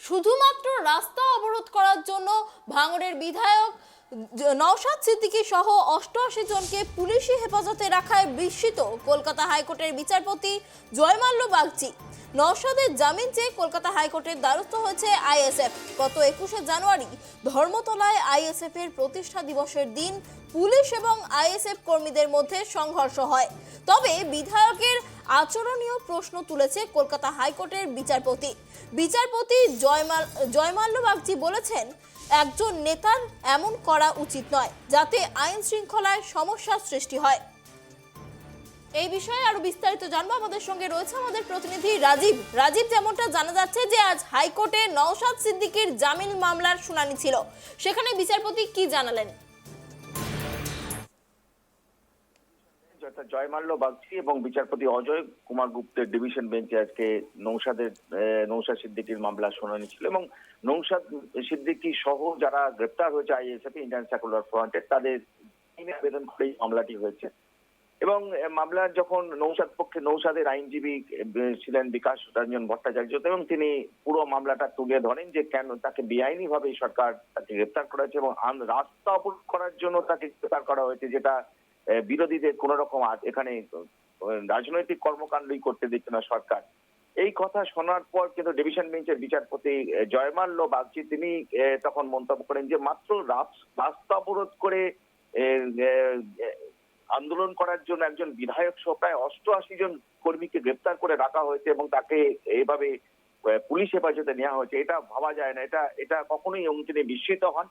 শুধুমাত্র রাস্তা অবরোধ করার জন্য ভাঙড়ের বিধায়ক নওশাদ সিদ্দিকী সহ 88 জনকে পুলিশি হেফাজতে রাখায় বিস্মিত কলকাতা হাইকোর্টের বিচারপতি জয়মাল্য বাগচি। নওশাদের জামিন চেয়ে কলকাতা হাইকোর্টের দ্বারস্থ হয়েছে আইএসএফ। গত 21শে জানুয়ারি ধর্মতলায় আইএসএফ এর প্রতিষ্ঠা দিবসের দিন পুলিশ এবং আইএসএফ কর্মীদের মধ্যে সংঘর্ষ হয়। তবে বিধায়কের আচরণীয় প্রশ্ন তুলেছে কলকাতা হাইকোর্টের বিচারপতি জয়মাল্য বাগচি বলেছেন, একজন নেতার এমন করা উচিত নয় যাতে আইন শৃঙ্খলায় সমস্যার সৃষ্টি হয়। এই বিষয়ে আরো বিস্তারিত জানবো, আমাদের সঙ্গে রয়েছে আমাদের প্রতিনিধি রাজীব। যেমনটা জানা যাচ্ছে যে আজ হাইকোর্টে নওশাদ সিদ্দিকীর জামিন মামলার শুনানি ছিল, সেখানে বিচারপতি কি জানালেন? জয়মাল্য বাগচি এবং বিচারপতি অজয় কুমার গুপ্তের ডিভিশন বেঞ্চে আজকে নওশাদ সিদ্দিকীর মামলার শুনানি ছিল এবং নওশাদ সিদ্দিকী সহ যারা গ্রেপ্তার হয়েছে আইএসএফ ইন্ডিয়ান সেকুলার ফ্রন্টের তাদের আবেদন করে মামলাটি হয়েছে। এবং মামলার যখন নওশাদের আইনজীবী ছিলেন বিকাশ রঞ্জন ভট্টাচার্য এবং তিনি পুরো মামলাটা তুলে ধরেন যে কেন তাকে বেআইনি ভাবে সরকার তাকে গ্রেপ্তার করেছে এবং রাস্তা অবরোধ করার জন্য তাকে গ্রেপ্তার করা হয়েছে, যেটা বিরোধীদের কোন রকম এখানে রাজনৈতিক কর্মকাণ্ডই করতে দিচ্ছে না সরকার। এই কথা শোনার পর কিন্তু ডিভিশন বেঞ্চের বিচারপতি জয়মাল্য বাগচি তিনি তখন মন্তব্য করেন যে মাত্র রাস্তা অবরোধ করে আন্দোলন করার জন্য একজন বিধায়ক সহ প্রায় 88 জন কর্মীকে গ্রেপ্তার করে রাখা হয়েছে এবং তাকে এইভাবে পুলিশ হেফাজতে নেওয়া হয়েছে, এটা ভাবা যায় না, এটা কখনোই তিনি বিস্মিত হন।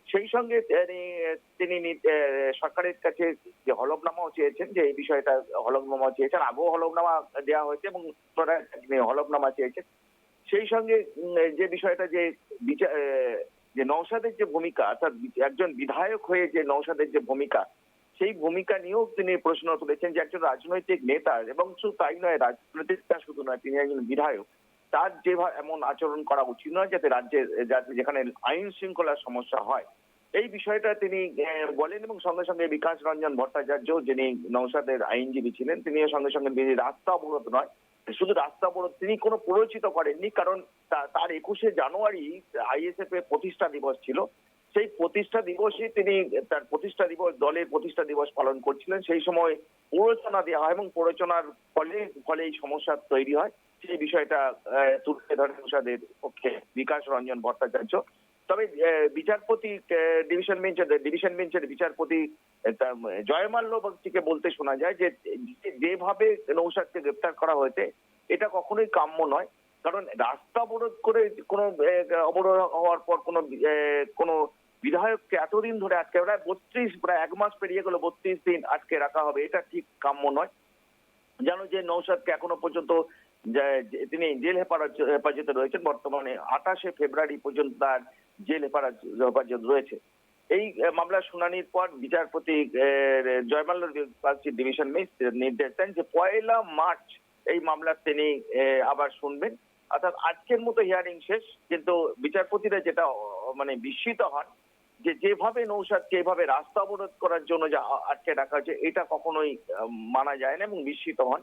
সেই সঙ্গে তিনি সরকারের কাছে যে হলফনামাও চেয়েছেন, যে এই বিষয়টা হলফনামা চেয়েছেন, আগেও হলফনামা দেওয়া হয়েছে এবং হলফনামা চেয়েছেন। সেই সঙ্গে যে বিষয়টা যে নওশাদের যে ভূমিকা, অর্থাৎ একজন বিধায়ক হয়ে যে নওশাদের যে ভূমিকা, সেই ভূমিকা নিয়েও তিনি প্রশ্ন তুলেছেন যে একজন রাজনৈতিক নেতা এবং শুধু তাই নয়, রাজনৈতিক শুধু নয়, তিনি একজন বিধায়ক, তার যেভাবে এমন আচরণ করা উচিত নয় যাতে যেখানে আইন শৃঙ্খলার সমস্যা হয়। এই বিষয়টা তিনি বলেন এবং সঙ্গে সঙ্গে বিকাশ রঞ্জন ভট্টাচার্য যিনি নওশাদের আইনজীবী ছিলেন, তিনিও সঙ্গে সঙ্গে রাস্তা অবরোধ নয়, শুধু রাস্তা অবরোধ তিনি কোনো প্ররোচিত করেননি, কারণ তার 21শে জানুয়ারি আইএসএফ এর প্রতিষ্ঠা দিবস ছিল। সেই প্রতিষ্ঠা দিবসে তিনি তার দলের প্রতিষ্ঠা দিবস পালন করছিলেন। সেই সময় প্ররোচনা দেওয়া হয় এবং প্ররোচনার ফলে এই সমস্যা তৈরি হয়। সেই বিষয়টা তুলে ধরে নওশাদের পক্ষে বিকাশ রঞ্জন ভট্টাচার্য। তবে বিচারপতি ডিভিশন বেঞ্চের বিচারপতি জয়মাল্য বাগচিকে বলতে শোনা যায় যে যেভাবে নওশাদকে গ্রেপ্তার করা হয়েছে এটা কখনোই কাম্য নয়, কারণ রাস্তা অবরোধ করে কোনো অবরোধ হওয়ার পর কোনো বিধায়ককে এতদিন ধরে আটকে প্রায় 1 মাস পেরিয়ে গেল, 32 দিন আটকে রাখা হবে, এটা ঠিক কাম্য নয়। জানো যে নওশাদকে এখনো পর্যন্ত তিনি জেল হেফাজতে রয়েছেন, বর্তমানে 28শে ফেব্রুয়ারি পর্যন্ত তার জেল হেফাজত রয়েছে। এই মামলার শুনানির পর বিচারপতি জয়মাল্য বাগচির ডিভিশন বেঞ্চ নির্দেশ দেন যে 1 মার্চ এই মামলা তিনি আবার শুনবেন, অর্থাৎ আজকের মতো হিয়ারিং শেষ। কিন্তু বিচারপতিরা যেটা বিস্মিত হন যে যেভাবে নওশাদকে এইভাবে রাস্তা অবরোধ করার জন্য যা আটকে রাখা হয়েছে এটা কখনোই মানা যায় না এবং বিস্মিত হন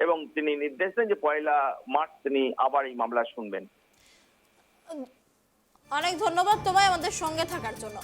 এবং তিনি নির্দেশ দেন যে 1 মার্চ তিনি আবার এই মামলা শুনবেন। অনেক ধন্যবাদ তোমায় আমাদের সঙ্গে থাকার জন্য।